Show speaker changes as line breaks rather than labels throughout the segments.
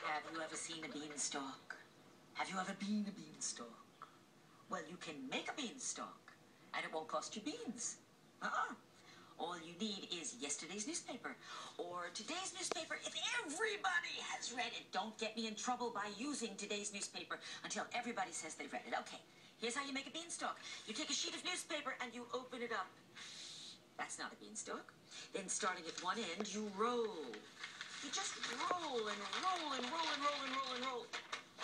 Have you ever seen a beanstalk? Have you ever been a beanstalk? Well, you can make a beanstalk, and it won't cost you beans. All you need is yesterday's newspaper or today's newspaper if everybody has read it. Don't get me in trouble by using today's newspaper until everybody says they've read it. Okay, here's how you make a beanstalk. You take a sheet of newspaper and you open it up. That's not a beanstalk. Then starting at one end, you roll. You just roll and roll and roll and roll and roll and roll.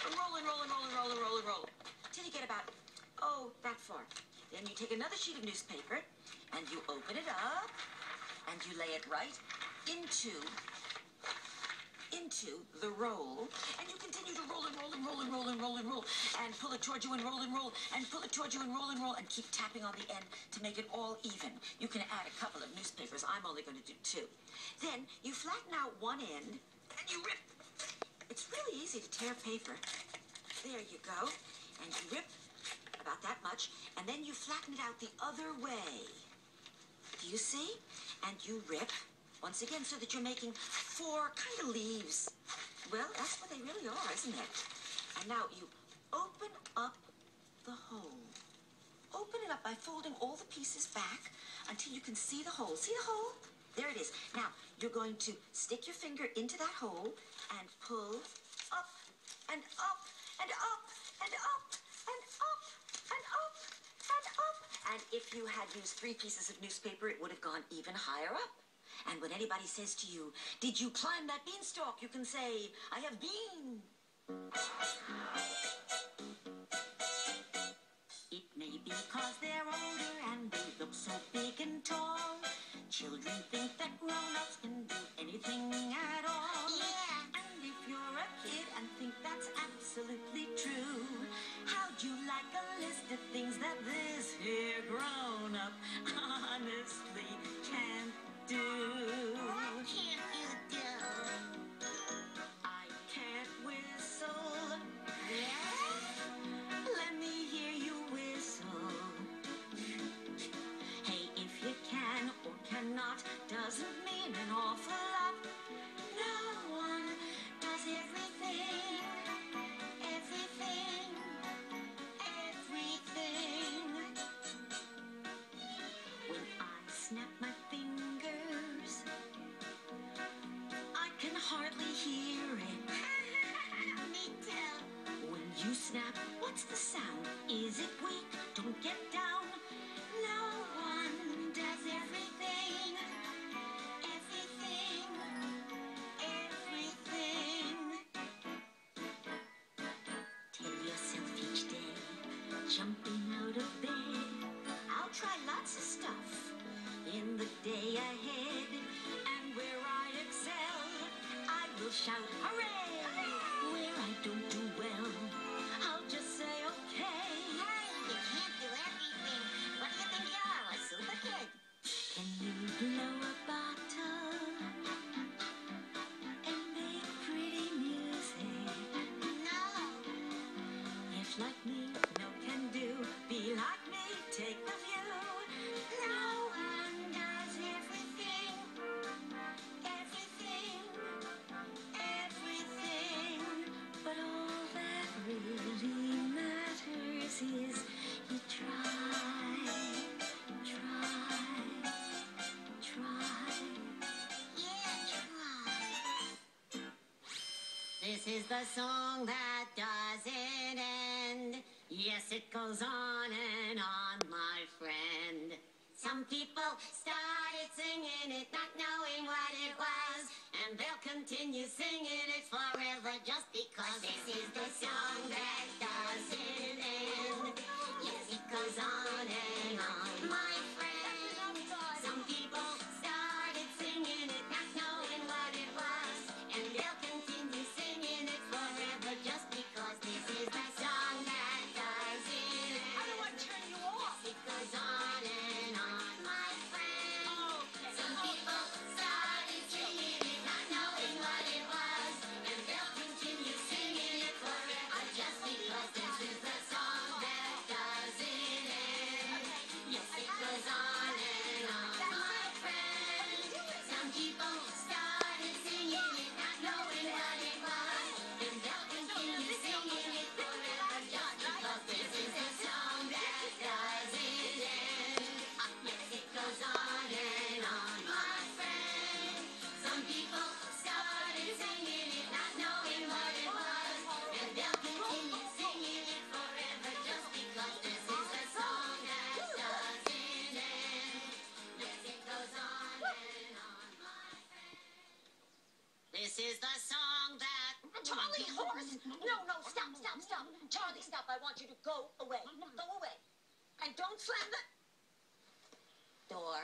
And roll and roll and roll and roll and roll and roll. Till you get about, that far. Then you take another sheet of newspaper and you open it up and you lay it right into the roll, and you continue to roll and roll and roll and roll and roll and roll and pull it towards you and roll and roll and pull it towards you and roll and keep tapping on the end to make it all even. You can add a couple of newspapers. I'm only going to do 2. Then you flatten out one end and you rip. It's really easy to tear paper. There you go. And you rip about that much, and then you flatten it out the other way. Do you see? And you rip once again so that you're making 4 kind of leaves. Well, that's what they really are, isn't it? And now you open up the hole. Open it up by folding all the pieces back until you can see the hole. See the hole? There it is. Now, you're going to stick your finger into that hole and pull up and up and up and up and up and up and up. And if you had used 3 pieces of newspaper, it would have gone even higher up. And when anybody says to you, "Did you climb that beanstalk?" you can say, "I have been." It may be 'cause they're older and they look so big and tall. Children think that grown-ups can do anything at all. Yeah. And if you're a kid and think that's absolutely true, how'd you like a list of things that this here grown-up honestly can't do?
What can't you do?
I can't whistle.
Yeah?
Let me hear you whistle. Hey, if you can or cannot doesn't mean an awful lot. No one does everything. Everything. Everything. When I snap my fingers, I can hardly hear it.
Me too.
When you snap, what's the sound? Is it weak? Don't get down. No one does everything. Everything. Everything. Tell yourself each day, jumping out of bed, I'll try lots of stuff in the day ahead. And where I excel, I will shout hooray. Where I don't do well, I'll just say okay.
Hey, you can't do everything. What do you think you are, a super kid?
Can you blow a bottle and make pretty music?
No.
If like me, no can do, be like me, take the view. No one does everything. Everything. Everything. But all that really matters is you try. Try.
Yeah, try.
This is the song that doesn't end. Yes, it goes on and on, my friend. Some people started singing it, not knowing what it was, and they'll continue singing it forever just because this is the song that doesn't end. Yes, it goes on and on, my friend. Some people started singing it, not knowing what it was, and they'll continue singing it forever just because this is the song that doesn't end.
How do I turn you off?
It goes on and on, my friend. Some people started singing it, not knowing what it was, and they'll continue singing it forever just because this is the song that doesn't end. This is the song that...
Charlie Horse! No, stop. Charlie, stop. I want you to go away. Go away. And don't slam the door.